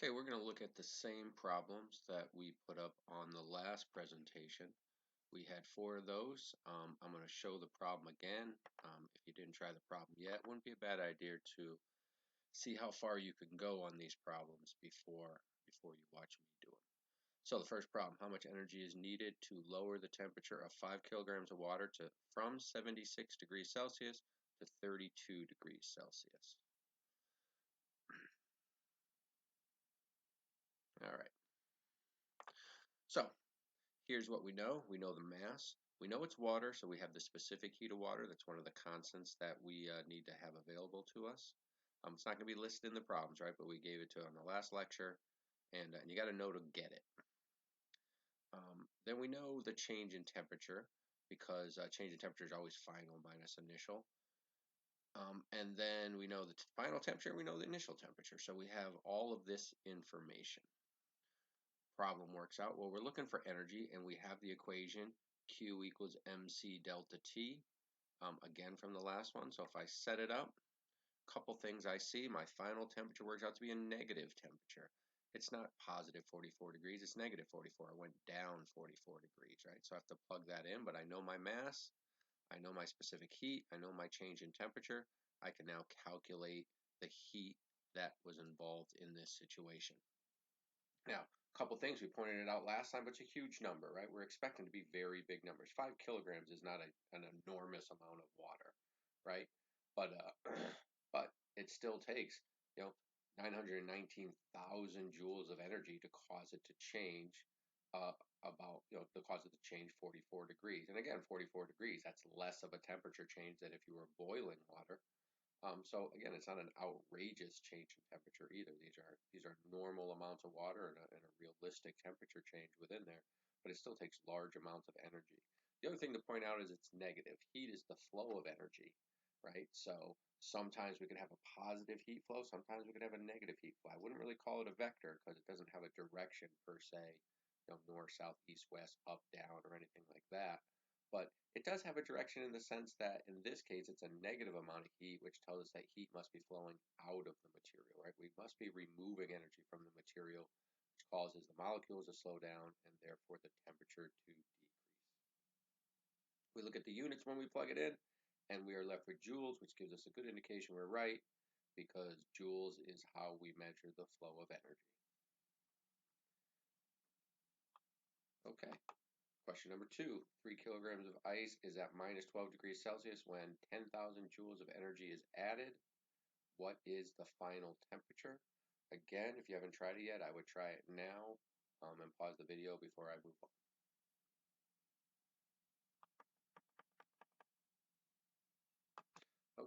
Okay, we're going to look at the same problems that we put up on the last presentation. We had 4 of those. I'm going to show the problem again. If you didn't try the problem yet, it wouldn't be a bad idea to see how far you can go on these problems before you watch me do them. So the first problem, how much energy is needed to lower the temperature of 5 kilograms of water from 76 degrees Celsius to 32 degrees Celsius? All right. So here's what we know. We know the mass. We know it's water, so we have the specific heat of water. That's one of the constants that we need to have available to us. It's not going to be listed in the problems, right? But we gave it to on the last lecture, and you got to know to get it. Then we know the change in temperature, because change in temperature is always final minus initial. And then we know the final temperature, we know the initial temperature. So we have all of this information. Problem works out. Well, we're looking for energy, and we have the equation Q equals mc delta T, again from the last one. So if I set it up, a couple things I see. My final temperature works out to be a negative temperature. It's not positive 44 degrees, it's negative 44. I went down 44 degrees, right? So I have to plug that in, but I know my mass, I know my specific heat, I know my change in temperature. I can now calculate the heat that was involved in this situation. Now, a couple things, we pointed it out last time, but it's a huge number, right? We're expecting to be very big numbers. 5 kilograms is not an enormous amount of water, right? But but it still takes, 919,000 joules of energy to cause it to change to cause it to change 44 degrees. And again, 44 degrees, that's less of a temperature change than if you were boiling water. So again, it's not an outrageous change in temperature either. These are normal amounts of water and a realistic temperature change within there, but it still takes large amounts of energy. The other thing to point out is it's negative. Heat is the flow of energy, right? So sometimes we can have a positive heat flow, sometimes we can have a negative heat flow. I wouldn't really call it a vector because it doesn't have a direction per se, north, south, east, west, up, down, or anything like that. But it does have a direction in the sense that in this case it's a negative amount of heat, which tells us that heat must be flowing out of the material, right? We must be removing energy from the material, which causes the molecules to slow down and therefore the temperature to decrease. We look at the units when we plug it in, and we are left with joules, which gives us a good indication we're right, because joules is how we measure the flow of energy. Okay. Question number 2, 3 kilograms of ice is at minus 12 degrees Celsius when 10,000 joules of energy is added. What is the final temperature? Again, if you haven't tried it yet, I would try it now and pause the video before I move on.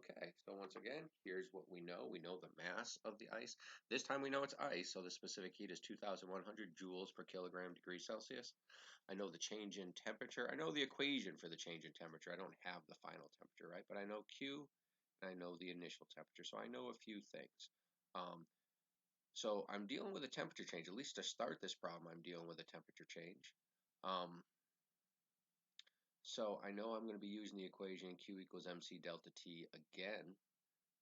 Okay, so once again, here's what we know. We know the mass of the ice. This time we know it's ice, so the specific heat is 2,100 joules per kilogram degree Celsius. I know the change in temperature. I know the equation for the change in temperature. I don't have the final temperature, right? But I know Q, and I know the initial temperature, so I know a few things. So I'm dealing with a temperature change. At least to start this problem, I'm dealing with a temperature change. So I know I'm going to be using the equation Q equals mc delta T again.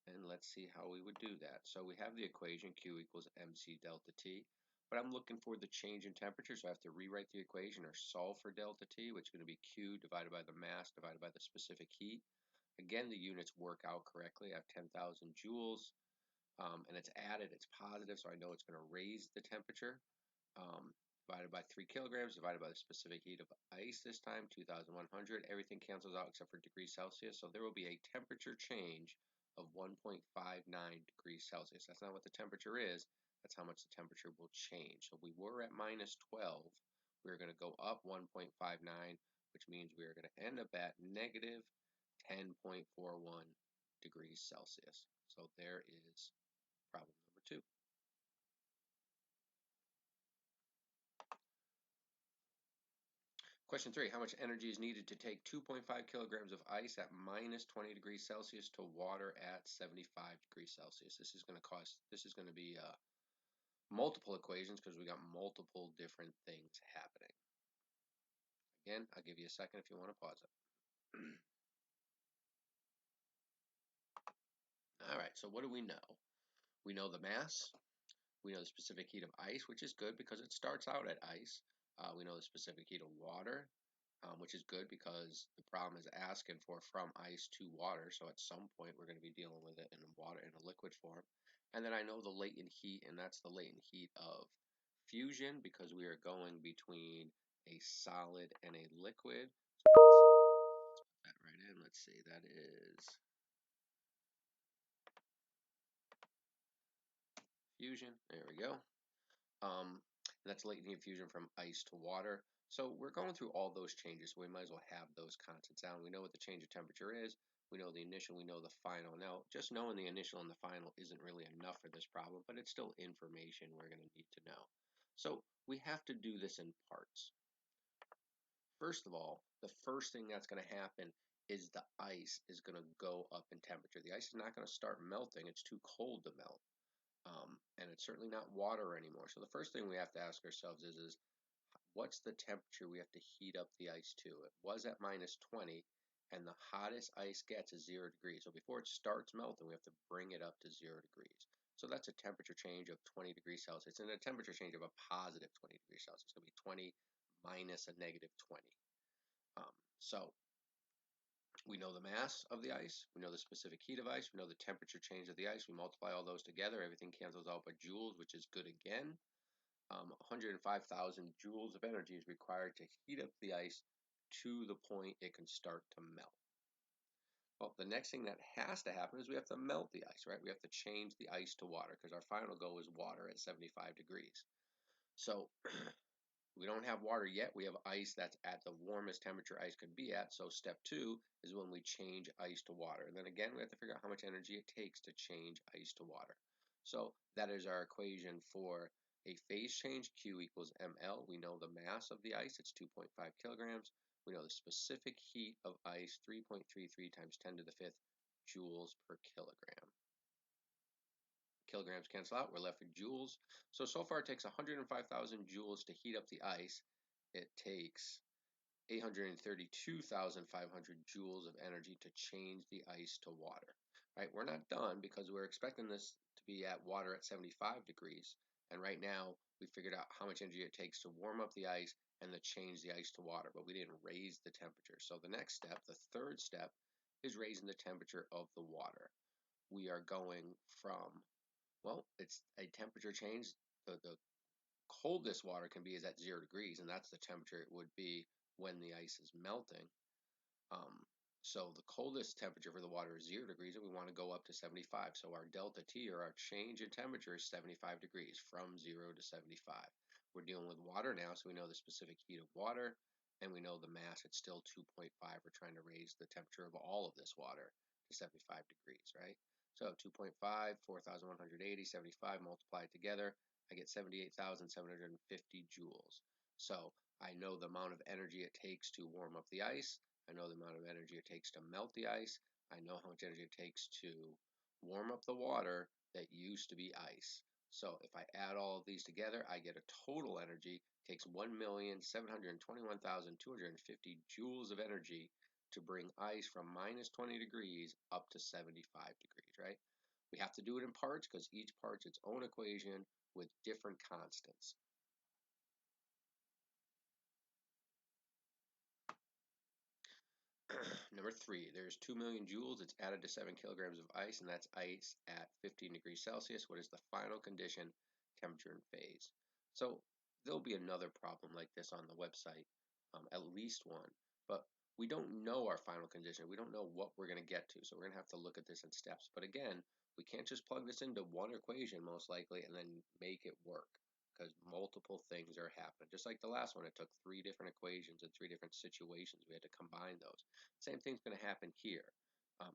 And let's see how we would do that. So we have the equation Q equals mc delta T, but I'm looking for the change in temperature, so I have to rewrite the equation or solve for delta T, which is going to be Q divided by the mass divided by the specific heat. Again, the units work out correctly. I have 10,000 joules, and it's added, it's positive, so I know it's going to raise the temperature. Divided by 3 kilograms, divided by the specific heat of ice this time, 2,100. Everything cancels out except for degrees Celsius, so there will be a temperature change of 1.59 degrees Celsius. That's not what the temperature is, that's how much the temperature will change. So we were at minus 12, we're going to go up 1.59, which means we are going to end up at negative 10.41 degrees Celsius. So there is problem number 2. Question 3, how much energy is needed to take 2.5 kilograms of ice at minus 20 degrees Celsius to water at 75 degrees Celsius? This is going to be multiple equations because we got multiple different things happening. Again, I'll give you a second if you want to pause it. All right, so what do we know? We know the mass, We know the specific heat of ice, which is good because it starts out at ice. We know the specific heat of water, which is good because the problem is asking for from ice to water. So at some point, we're going to be dealing with it in water in a liquid form. And then I know the latent heat, and that's the latent heat of fusion because we are going between a solid and a liquid. Let's put that right in. Let's see, that is fusion. There we go. And that's latent heat fusion from ice to water. So we're going through all those changes, so we might as well have those constants down. We know what the change of temperature is. We know the initial, we know the final. Now, just knowing the initial and the final isn't really enough for this problem, but it's still information we're going to need to know. So we have to do this in parts. First of all, the first thing that's going to happen is the ice is going to go up in temperature. The ice is not going to start melting. It's too cold to melt. And it's certainly not water anymore. So the first thing we have to ask ourselves is what's the temperature we have to heat up the ice to? It was at minus 20, and the hottest ice gets is 0 degrees. So before it starts melting, we have to bring it up to 0 degrees. So that's a temperature change of 20 degrees Celsius, and a temperature change of a positive 20 degrees Celsius. It's going to be 20 minus a negative 20. So we know the mass of the ice, we know the specific heat of ice, we know the temperature change of the ice. We multiply all those together, everything cancels out by joules, which is good again. 105,000 joules of energy is required to heat up the ice to the point it can start to melt. Well, the next thing that has to happen is we have to melt the ice, right? We have to change the ice to water because our final goal is water at 75 degrees. So we don't have water yet. We have ice that's at the warmest temperature ice could be at. So step 2 is when we change ice to water. And then again, we have to figure out how much energy it takes to change ice to water. So that is our equation for a phase change. Q equals ml. We know the mass of the ice. It's 2.5 kilograms. We know the specific heat of ice, 3.33 times 10 to the 5th joules per kilogram. Kilograms cancel out, we're left with joules. So far it takes 105,000 joules to heat up the ice. It takes 832,500 joules of energy to change the ice to water. Right, we're not done because we're expecting this to be at water at 75 degrees. And right now we figured out how much energy it takes to warm up the ice and to change the ice to water, but we didn't raise the temperature. So the next step, the third step, is raising the temperature of the water. We are going from, well, it's a temperature change. The coldest water can be is at 0 degrees, and that's the temperature it would be when the ice is melting. So the coldest temperature for the water is 0 degrees, and we want to go up to 75. So our delta T, or our change in temperature, is 75 degrees from 0 to 75. We're dealing with water now, so we know the specific heat of water, and we know the mass. It's still 2.5. We're trying to raise the temperature of all of this water to 75 degrees, right? So 2.5, 4,180, 75 multiplied together, I get 78,750 joules. So I know the amount of energy it takes to warm up the ice. I know the amount of energy it takes to melt the ice. I know how much energy it takes to warm up the water that used to be ice. So if I add all of these together, I get a total energy. It takes 1,721,250 joules of energy to bring ice from minus 20 degrees up to 75 degrees, right? We have to do it in parts because each part's its own equation with different constants. Number 3, there's 2 million joules. It's added to 7 kilograms of ice, and that's ice at 15 degrees Celsius. What is the final condition, temperature, and phase? So there'll be another problem like this on the website, at least one. But we don't know our final condition. We don't know what we're going to get to. So we're going to have to look at this in steps. But again, we can't just plug this into one equation, most likely, and then make it work, because multiple things are happening. Just like the last one, it took 3 different equations and 3 different situations. We had to combine those. Same thing's going to happen here.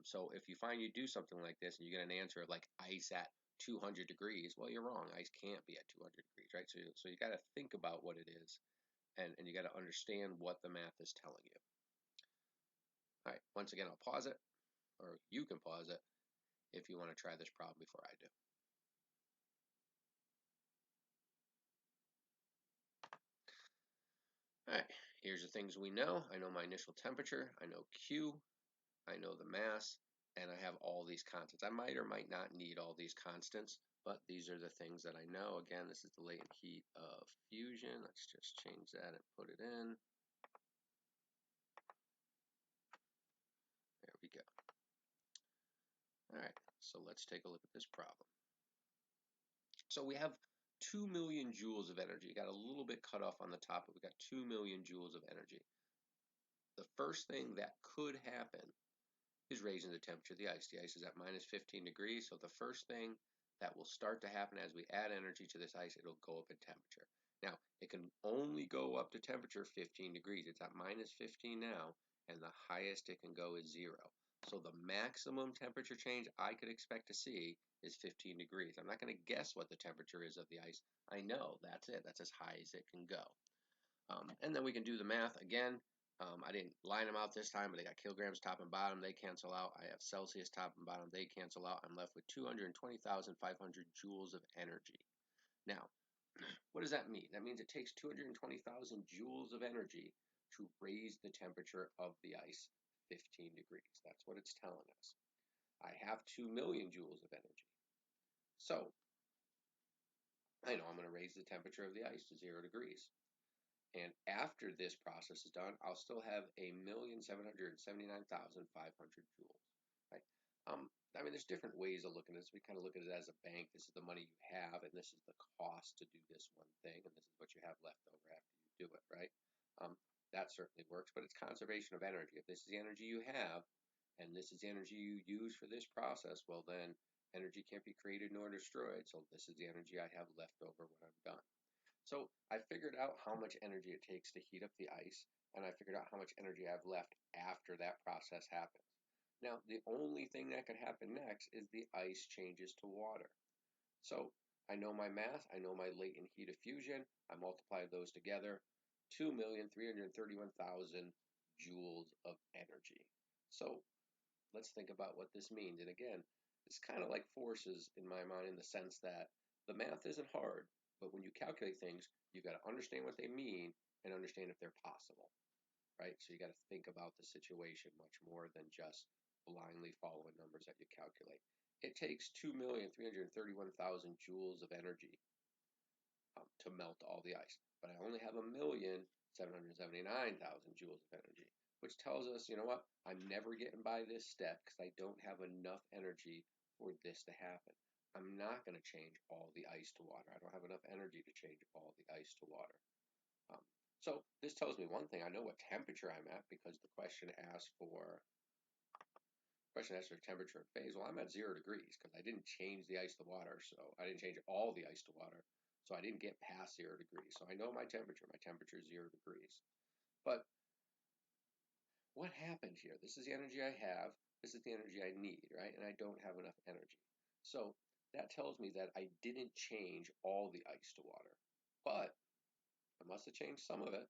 So if you find you do something like this and you get an answer of like ice at 200 degrees, well, you're wrong. Ice can't be at 200 degrees, right? So you got to think about what it is, and you got to understand what the math is telling you. All right, once again, I'll pause it, or you can pause it if you want to try this problem before I do. All right, here's the things we know. I know my initial temperature, I know Q, I know the mass, and I have all these constants. I might or might not need all these constants, but these are the things that I know. Again, this is the latent heat of fusion. Let's just change that and put it in. There we go. All right, so let's take a look at this problem. So we have 2 million joules of energy. You got a little bit cut off on the top, but we got 2 million joules of energy. The first thing that could happen is raising the temperature of the ice. The ice is at minus 15 degrees, so the first thing that will start to happen as we add energy to this ice, it'll go up in temperature. Now, it can only go up to temperature 15 degrees. It's at minus 15 now, and the highest it can go is 0. So the maximum temperature change I could expect to see is 15 degrees. I'm not going to guess what the temperature is of the ice. I know that's it. That's as high as it can go. And then we can do the math again. I didn't line them out this time, but I got kilograms top and bottom. They cancel out. I have Celsius top and bottom. They cancel out. I'm left with 220,500 joules of energy. Now, what does that mean? That means it takes 220,000 joules of energy to raise the temperature of the ice 15 degrees. That's what it's telling us. I have 2 million joules of energy. So I know I'm going to raise the temperature of the ice to 0 degrees. And after this process is done, I'll still have 1,779,500 joules. Right? I mean, there's different ways of looking at this. We kind of look at it as a bank. This is the money you have, and this is the cost to do this one thing, and this is what you have left over after you do it, right? That certainly works, but it's conservation of energy. If this is the energy you have, and this is the energy you use for this process, well, then energy can't be created nor destroyed. So this is the energy I have left over when I'm done. So I figured out how much energy it takes to heat up the ice, and I figured out how much energy I have left after that process happens. Now, the only thing that could happen next is the ice changes to water. So I know my math, I know my latent heat of fusion, I multiply those together, 2,331,000 joules of energy. So let's think about what this means. And again, it's kind of like forces in my mind in the sense that the math isn't hard, but when you calculate things, you got to understand what they mean and understand if they're possible, right? So you got to think about the situation much more than just blindly following numbers that you calculate. It takes 2,331,000 joules of energy to melt all the ice, but I only have 1,779,000 joules of energy, which tells us, you know what, I'm never getting by this step because I don't have enough energy for this to happen. I'm not going to change all the ice to water. I don't have enough energy to change all the ice to water. So this tells me one thing. I know what temperature I'm at because the question asked for temperature and phase. Well, I'm at 0 degrees because I didn't change the ice to water, so I didn't change all the ice to water, so I didn't get past 0 degrees. So I know my temperature. My temperature is 0 degrees. But what happened here? This is the energy I have. This is the energy I need, right? And I don't have enough energy. So that tells me that I didn't change all the ice to water, but I must have changed some of it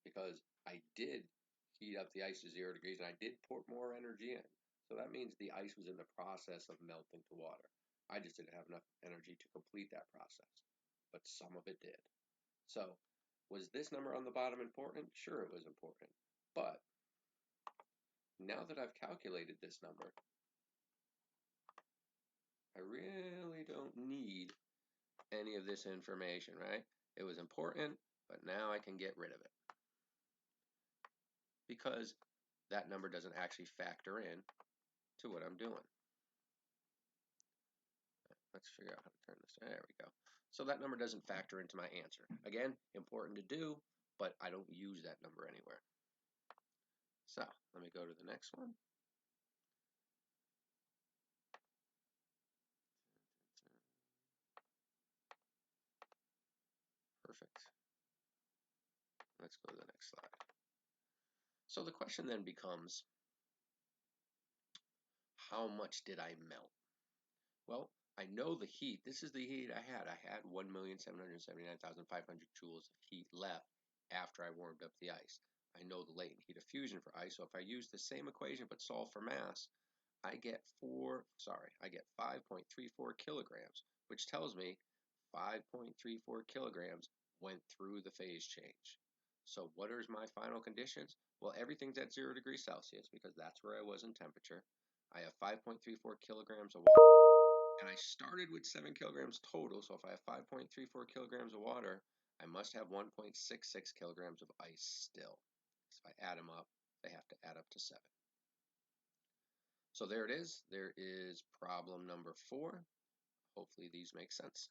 because I did heat up the ice to 0 degrees and I did put more energy in. So that means the ice was in the process of melting to water. I just didn't have enough energy to complete that process, but some of it did. So was this number on the bottom important? Sure, it was important. But now that I've calculated this number, I really don't need any of this information, right? It was important, but now I can get rid of it because that number doesn't actually factor in to what I'm doing. Let's figure out how to turn this. There we go. So that number doesn't factor into my answer. Again, important to do, but I don't use that number anywhere. So let me go to the next one. Perfect. Let's go to the next slide. So the question then becomes, how much did I melt? Well, I know the heat. This is the heat I had. I had 1,779,500 joules of heat left after I warmed up the ice. I know the latent heat of fusion for ice. So if I use the same equation but solve for mass, I get 5.34 kilograms, which tells me 5.34 kilograms went through the phase change. So what are my final conditions? Well, everything's at 0 degrees Celsius because that's where I was in temperature. I have 5.34 kilograms of water. And I started with 7 kilograms total, so if I have 5.34 kilograms of water, I must have 1.66 kilograms of ice still. So if I add them up, they have to add up to 7. So there it is. There is problem number 4. Hopefully these make sense.